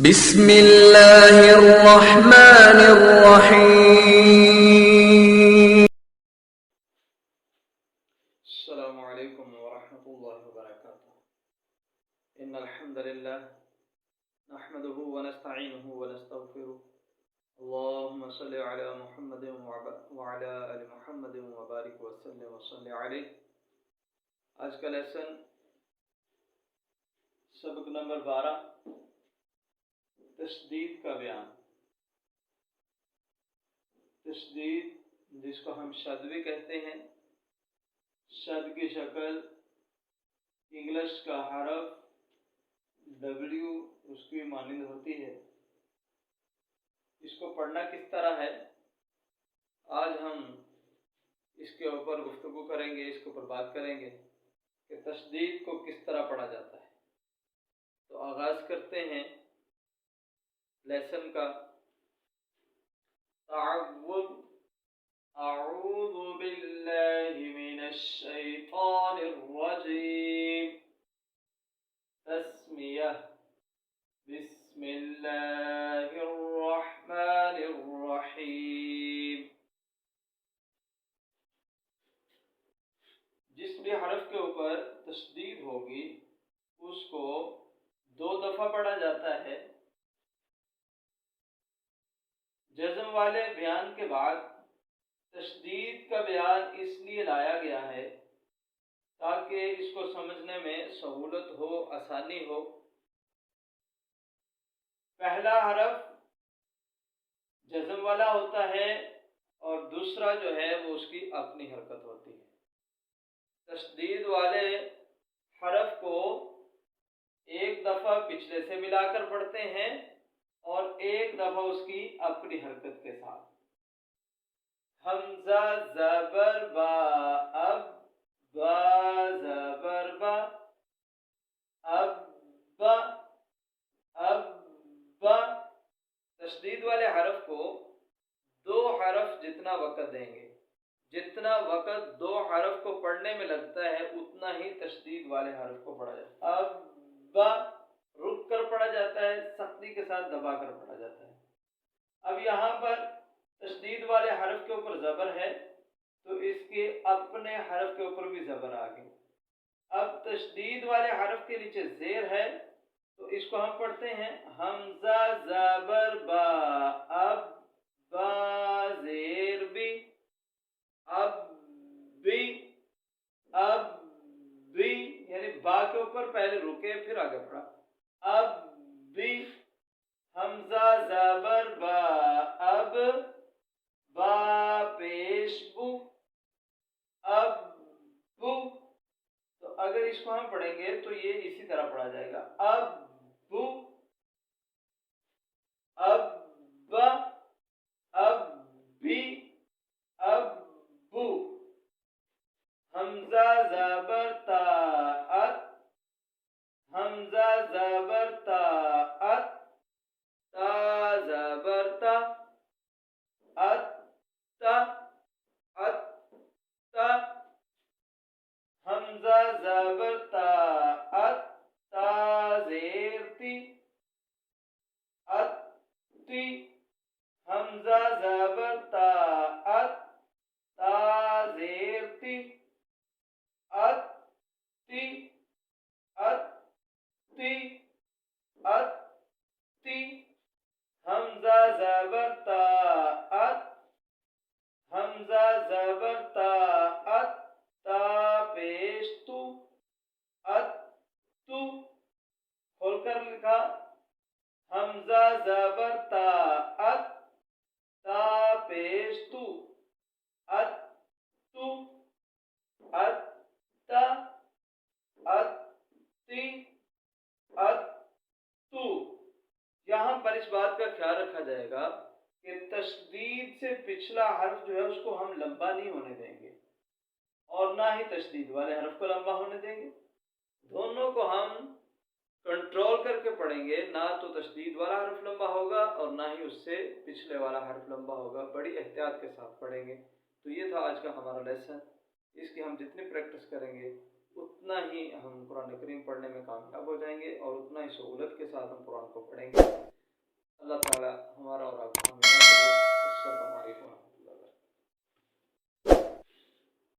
بسم اللہ الرحمن الرحیم۔ السلام علیکم ورحمۃ اللہ وبرکاتہ۔ ان الحمد للہ نحمده ونستعینه ونستغفره، اللهم صل علی محمد وعلی آل محمد وبارک وسلم وصلی علیہ۔ آج کا لیسن سبق نمبر 12، تشدید کا بیان۔ تشدید جس کو ہم شد بھی کہتے ہیں، شد کی شکل انگلش کا حرف W اس کی مانند ہوتی ہے۔ اس کو پڑھنا کس طرح ہے، آج ہم اس کے اوپر گفتگو کریں گے، اس کے اوپر بات کریں گے کہ تشدید کو کس طرح پڑھا جاتا ہے۔ تو آغاز کرتے ہیں لیسن کا۔ تعوذ، اعوذ باللہ من الشیطان الرجیم، تسمیہ، بسم اللہ الرحمن الرحیم۔ جس بھی حرف کے اوپر تشدید ہوگی اس کو 2 دفعہ پڑھا جاتا ہے۔ جزم والے بیان کے بعد تشدید کا بیان اس لیے لایا گیا ہے تاکہ اس کو سمجھنے میں سہولت ہو، آسانی ہو۔ پہلا حرف جزم والا ہوتا ہے اور دوسرا جو ہے وہ اس کی اپنی حرکت ہوتی ہے۔ تشدید والے حرف کو ایک دفعہ پچھلے سے ملا کر پڑھتے ہیں اور ایک دفعہ اس کی اپنی حرکت کے ساتھ۔ حمزہ زبر با، اب با زبر با، اب با، اب با۔ تشدید والے حرف کو 2 حرف جتنا وقت دیں گے، جتنا وقت 2 حرف کو پڑھنے میں لگتا ہے اتنا ہی تشدید والے حرف کو پڑھا جاتا ہے۔ اب با رک کر پڑھا جاتا ہے، سختی کے ساتھ دبا کر پڑھا جاتا ہے۔ اب یہاں پر تشدید والے حرف کے اوپر زبر ہے تو اس کے اپنے حرف کے اوپر بھی زبر آ گئی۔ اب تشدید والے حرف کے نیچے زیر ہے تو اس کو ہم پڑھتے ہیں حمزہ زبر با، اب با زیر بھی، اب بھی، اب بھی، یعنی با کے اوپر پہلے رکے پھر آگے پڑھا۔ اب بھی، حمزہ زبر با، اب با پیش بو، اب بو۔ تو اگر اس کو ہم پڑھیں گے تو یہ اسی طرح پڑھا جائے گا، اب بو، اب با، اب بھی، اب بو۔ حمزہ زبر تا، ات، حمزہ زبر تا، ات، تا زبر تا، ات، تا، ات، تا۔ حمزہ زبر تا، ات، تا زیر تی، ات، تی۔ حمزہ زبر تا، ات، تا زیر تی، ات، تی، ات، تی، ات، تی۔ حمزہ زبر تا، ات، حمزہ زبر تا، ات، تا پیش تو، ات، تو۔ کھول کر لکھا حمزہ زبر تا، ات، تا پیش تو، ات، تو، ات، تا، ات، تی، ات، تو۔ یہاں پر اس بات کا خیال رکھا جائے گا کہ تشدید سے پچھلا حرف جو ہے اس کو ہم لمبا نہیں ہونے دیں گے اور نہ ہی تشدید والے حرف کو لمبا ہونے دیں گے۔ دونوں کو ہم کنٹرول کر کے پڑھیں گے، نہ تو تشدید والا حرف لمبا ہوگا اور نہ ہی اس سے پچھلے والا حرف لمبا ہوگا۔ بڑی احتیاط کے ساتھ پڑھیں گے۔ تو یہ تھا آج کا ہمارا لیسن۔ اس کی ہم جتنی پریکٹس کریں گے اتنا ہی ہم قرآن کریم پڑھنے میں کامیاب ہو جائیں گے اور اتنا ہی سہولت کے ساتھ ہم قرآن کو پڑھیں گے۔ ہمارا اور آپ